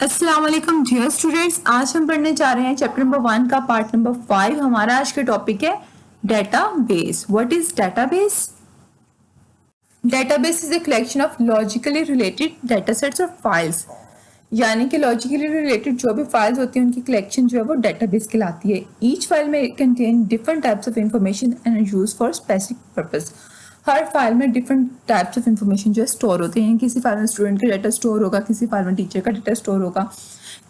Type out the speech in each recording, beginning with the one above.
अस्सलाम वालेकुम dear students, आज हम पढ़ने जा रहे हैं चैप्टर नंबर 1 का पार्ट नंबर 5। हमारा आज का टॉपिक है database. What is database? Database is a collection of logically related data sets of files, यानी कि लॉजिकली रिलेटेड जो भी फाइल्स होती हैं उनकी कलेक्शन जो है वो डेटाबेस कहलाती है। ईच फाइल में contain different types of information and use for specific purpose. Her file में डिफरेंट टाइप्स ऑफ इंफॉर्मेशन जो है स्टोर होते हैं। किसी फाइल में स्टूडेंट का डाटा स्टोर होगा, किसी फाइल में टीचर का डाटा स्टोर होगा,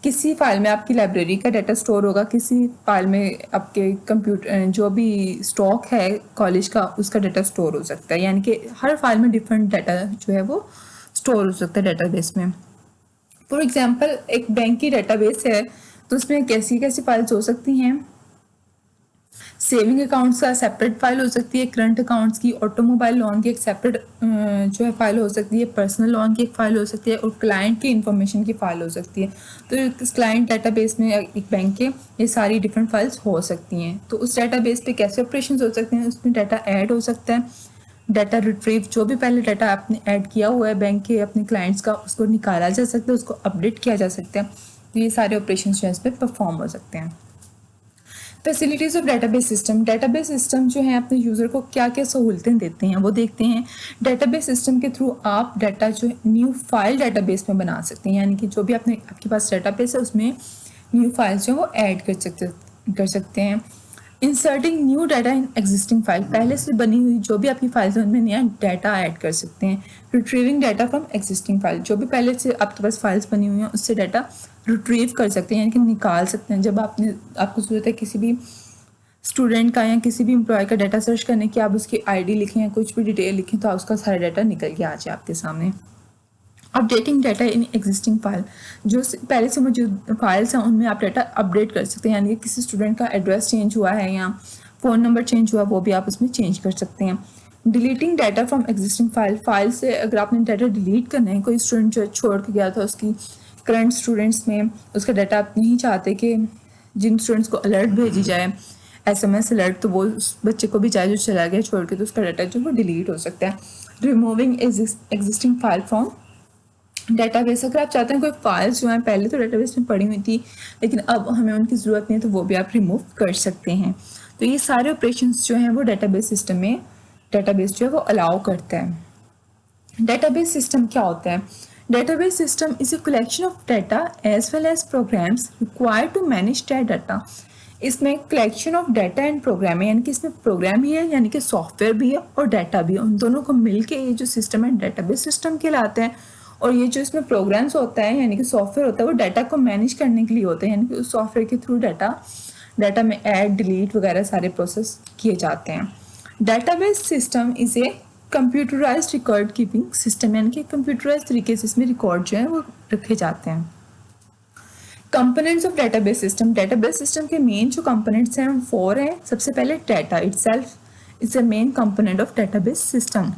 किसी फाइल में आपकी लाइब्रेरी का डाटा स्टोर होगा, किसी फाइल में आपके कंप्यूटर जो भी स्टॉक है कॉलेज का उसका डाटा स्टोर हो सकता है। यानी कि हर फाइल में डिफरेंट डाटा जो है वो स्टोर हो सकता है डेटाबेस में। फॉर एग्जाम्पल एक बैंक की डेटाबेस है तो उसमें कैसी कैसी फाइल्स हो सकती हैं। सेविंग अकाउंट्स का सेपरेट फाइल हो सकती है, करंट अकाउंट्स की, ऑटोमोबाइल लोन की एक सेपरेट जो है फाइल हो सकती है, पर्सनल लोन की एक फाइल हो सकती है और क्लाइंट की इंफॉर्मेशन की फाइल हो सकती है। तो इस क्लाइंट डेटाबेस में एक बैंक के ये सारी डिफरेंट फाइल्स हो सकती हैं। तो उस डेटाबेस पे कैसे ऑपरेशन हो सकते हैं, उसमें डाटा ऐड हो सकता है, डाटा रिट्रीव, जो भी पहले डाटा आपने ऐड किया हुआ है बैंक के अपने क्लाइंट्स का उसको निकाला जा सकता है, उसको अपडेट किया जा सकता है। तो ये सारे ऑपरेशन जो है इस पर परफॉर्म हो सकते हैं। Facilities of database system. Database system जो है अपने यूजर को क्या क्या सहूलतें देते हैं वो देखते हैं। डेटाबेस सिस्टम के थ्रू आप डाटा जो न्यू फाइल डेटाबेस में बना सकते हैं, यानी कि जो भी आपके पास डेटाबेस है उसमें न्यू फाइल्स जो है वो ऐड कर सकते हैं। Inserting new data in existing file, पहले से बनी हुई जो भी आपकी फाइल्स हैं उनमें नया डाटा ऐड कर सकते हैं। Retrieving data from existing file, जो भी पहले से आपके पास फाइल्स बनी हुई हैं उससे डाटा रिट्रीव कर सकते हैं, यानी कि निकाल सकते हैं। जब आपको जरूरत है किसी भी स्टूडेंट का या किसी भी एम्प्लॉय का डाटा सर्च करने की, आप उसकी आईडी लिखें या कुछ भी डिटेल लिखें तो उसका सारा डाटा निकल के आ जाए आपके सामने। Updating data in existing file, जो पहले से मौजूद फाइल्स हैं उनमें आप डाटा अपडेट कर सकते हैं, यानी कि किसी स्टूडेंट का एड्रेस चेंज हुआ है या फ़ोन नंबर चेंज हुआ वो भी आप उसमें चेंज कर सकते हैं। Deleting data from existing file से अगर आपने डाटा डिलीट करना है, कोई स्टूडेंट जो छोड़ के गया था उसकी करंट स्टूडेंट्स में उसका डाटा आप नहीं चाहते कि जिन स्टूडेंट्स को अलर्ट भेजी जाए SMS अलर्ट, तो वो उस बच्चे को भी जाए जो चला गया छोड़ के, तो उसका डाटा जो वो डिलीट हो सकता है। Removing existing file from database, अगर आप चाहते हैं कोई फाइल्स जो हैं पहले तो डेटाबेस में पड़ी हुई थी लेकिन अब हमें उनकी ज़रूरत नहीं है तो वो भी आप रिमूव कर सकते हैं। तो ये सारे ऑपरेशंस जो हैं वो डेटाबेस सिस्टम में डेटाबेस जो है वो अलाउ करता है। डेटाबेस सिस्टम क्या होता है? Database system is a collection of data as well as programs required to manage that data. इसमें collection of data and program है, यानी कि इसमें प्रोग्राम भी है यानी कि सॉफ्टवेयर भी है और डाटा भी है, उन दोनों को मिलके ये जो सिस्टम है डेटाबेस सिस्टम कहलाते हैं। और ये जो इसमें प्रोग्राम्स होता है यानी कि सॉफ्टवेयर होता है वो डाटा को मैनेज करने के लिए होता है, यानी कि उस सॉफ्टवेयर के थ्रू डाटा में ऐड डिलीट वगैरह सारे प्रोसेस किए जाते हैं। Database system is A computerised record keeping system, यानी कि कंप्यूटराइज तरीके से इसमें रिकॉर्ड जो है वो रखे जाते हैं। Components of database system, database system के मेन जो कंपोनेंट्स हैं 4 हैं। सबसे पहले data itself is a main component of database system,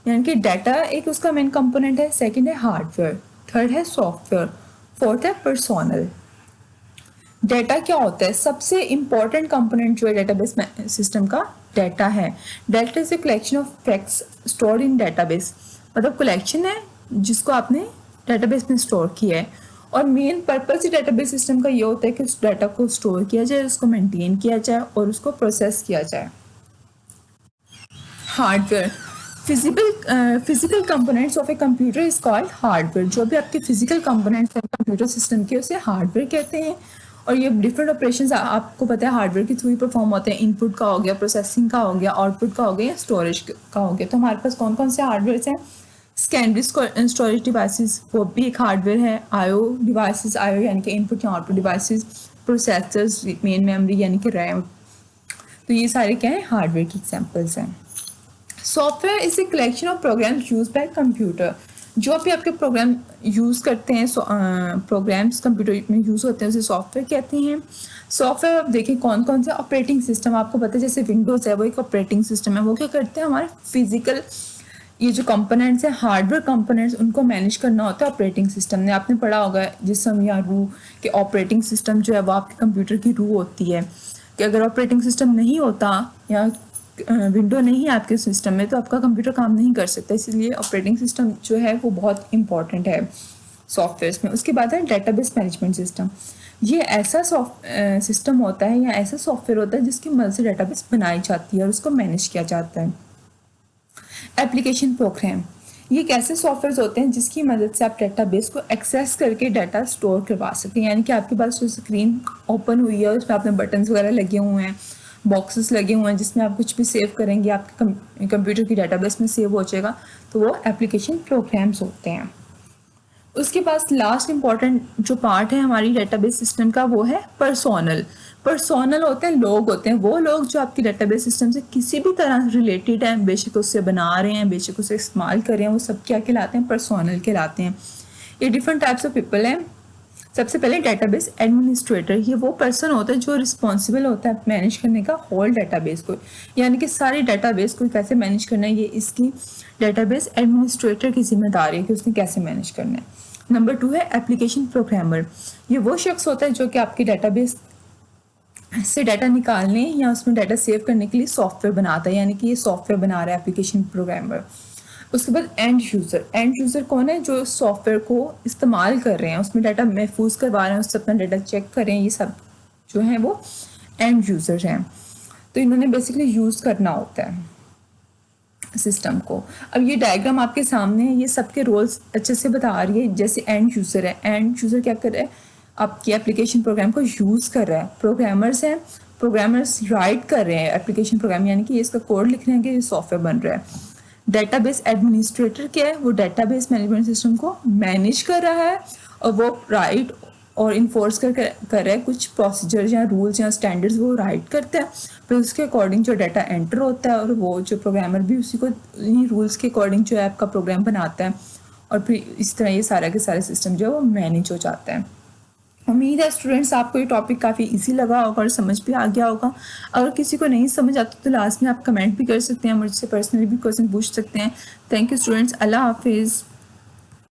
यानी कि डाटा एक उसका मेन कंपोनेंट है। सेकंड है हार्डवेयर, थर्ड है सॉफ्टवेयर, फोर्थ है पर्सोनल। डाटा क्या होता है? सबसे इंपॉर्टेंट कंपोनेंट जो है डेटाबेस सिस्टम का डाटा है। Data is a collection of facts stored in database, मतलब कलेक्शन है जिसको आपने डेटाबेस में स्टोर किया है। और मेन पर्पस डेटाबेस सिस्टम का ये होता है कि उस डाटा को स्टोर किया जाए, उसको मेंटेन किया जाए और उसको प्रोसेस किया जाए। Hardware, physical components of a computer is called hardware. जो भी आपके फिजिकल कंपोनेंट्स हैं कंप्यूटर सिस्टम के उसे हार्डवेयर कहते हैं। और ये डिफरेंट ऑपरेशंस आपको पता है हार्डवेयर के थ्रू ही परफॉर्म होते हैं। इनपुट का हो गया, प्रोसेसिंग का हो गया, आउटपुट का हो गया, स्टोरेज का हो गया। तो हमारे पास कौन कौन से हार्डवेयर हैं? सेकेंडरी स्टोरेज डिवाइसेस, वो भी एक हार्डवेयर है। आईओ डिवाइसेस, आईओ यानी कि इनपुट या output devices, processors, main memory यानी कि रैम। तो ये सारे क्या है? हार्डवेयर की एग्जांपल्स हैं। Software is a collection of programs use by computer, जो भी आपके प्रोग्राम यूज़ करते हैं प्रोग्राम्स कंप्यूटर में यूज़ होते हैं उसे सॉफ्टवेयर कहते हैं। सॉफ्टवेयर आप देखें कौन कौन से ऑपरेटिंग सिस्टम आपको पता है, जैसे विंडोज़ है वो एक ऑपरेटिंग सिस्टम है। वो क्या करते हैं? हमारे फिजिकल ये जो कंपोनेंट्स हैं हार्डवेयर कंपोनेंट्स उनको मैनेज करना होता है ऑपरेटिंग सिस्टम ने। आपने पढ़ा होगा जिसम या रूह कि ऑपरेटिंग सिस्टम जो है वो आपके कंप्यूटर की रूह होती है, कि अगर ऑपरेटिंग सिस्टम नहीं होता या विंडो नहीं है आपके सिस्टम में तो आपका कंप्यूटर काम नहीं कर सकता। इसलिए ऑपरेटिंग सिस्टम जो है वो बहुत इंपॉर्टेंट है। सॉफ्टवेयर्स में। उसके बाद है डेटाबेस मैनेजमेंट सिस्टम। ये ऐसा सिस्टम होता है या ऐसा सॉफ्टवेयर होता है जिसकी मदद से डेटाबेस बनाई जाती है और उसको मैनेज किया जाता है। एप्लीकेशन प्रोग्राम, ये एक ऐसे सॉफ्टवेयर होते हैं जिसकी मदद से आप डेटाबेस को एक्सेस करके डाटा स्टोर करवा सकते हैं। यानी कि आपके पास जो स्क्रीन ओपन हुई है उसमें आपने बटन्स वगैरह लगे हुए हैं, बॉक्सेस लगे हुए हैं जिसमें आप कुछ भी सेव करेंगे आपके कंप्यूटर की डेटाबेस में सेव हो जाएगा, तो वो एप्लीकेशन प्रोग्राम्स होते हैं। उसके पास लास्ट इंपॉर्टेंट जो पार्ट है हमारी डेटाबेस सिस्टम का वो है पर्सोनल। पर्सोनल होते हैं, लोग होते हैं, वो लोग जो आपकी डेटाबेस सिस्टम से किसी भी तरह से रिलेटेड हैं, बेशक उससे बना रहे हैं, बेशक उसे इस्तेमाल कर रहे हैं, वो सब क्या कहलाते हैं? पर्सोनल कहलाते हैं। ये डिफरेंट टाइप्स ऑफ पीपल हैं। सबसे पहले डेटाबेस एडमिनिस्ट्रेटर, ये वो पर्सन होता है जो रिस्पॉन्सिबल होता है मैनेज करने का होल डेटाबेस को, यानी कि सारे डेटाबेस को कैसे मैनेज करना है ये इसकी डेटाबेस एडमिनिस्ट्रेटर की जिम्मेदारी है कि उसने कैसे मैनेज करना है। नंबर 2 है एप्लीकेशन प्रोग्रामर। ये वो शख्स होता है जो कि आपके डेटाबेस से डाटा निकालने या उसमें डाटा सेव करने के लिए सॉफ्टवेयर बनाता है, यानी कि ये सॉफ्टवेयर बना रहा है एप्लीकेशन प्रोग्रामर। उसके बाद एंड यूज़र। एंड यूज़र कौन है? जो सॉफ्टवेयर को इस्तेमाल कर रहे हैं, उसमें डाटा महफूज करवा रहे हैं, उससे अपना डाटा चेक कर रहे हैं, ये सब जो हैं वो एंड यूज़र हैं। तो इन्होंने बेसिकली यूज़ करना होता है सिस्टम को। अब ये डायग्राम आपके सामने है, ये सबके रोल्स अच्छे से बता रही है। जैसे एंड यूज़र है, एंड यूज़र क्या कर रहा है? आपकी एप्लीकेशन प्रोग्राम को यूज़ कर रहा है। प्रोग्रामर्स हैं, प्रोग्रामर्स राइट कर रहे हैं एप्लीकेशन प्रोग्राम, यानी कि इसका कोड लिख रहे हैं कि ये सॉफ्टवेयर बन रहा है। डेटाबेस एडमिनिस्ट्रेटर क्या है? वो डेटाबेस मैनेजमेंट सिस्टम को मैनेज कर रहा है और वो राइट और इन्फोर्स कर रहा है कुछ प्रोसीजर या रूल्स या स्टैंडर्ड्स, वो राइट करता है, फिर उसके अकॉर्डिंग जो डाटा एंटर होता है और वो जो प्रोग्रामर भी उसी को इन्हीं रूल्स के अकॉर्डिंग जो है आपका प्रोग्राम बनाता है और फिर इस तरह ये सारा के सारे सिस्टम जो है वो मैनेज हो जाता है। उम्मीद है स्टूडेंट्स आपको ये टॉपिक काफ़ी इजी लगा होगा और समझ भी आ गया होगा। अगर किसी को नहीं समझ आता तो लास्ट में आप कमेंट भी कर सकते हैं, मुझसे पर्सनली भी क्वेश्चन पूछ सकते हैं। थैंक यू स्टूडेंट्स, अल्लाह हाफिज़।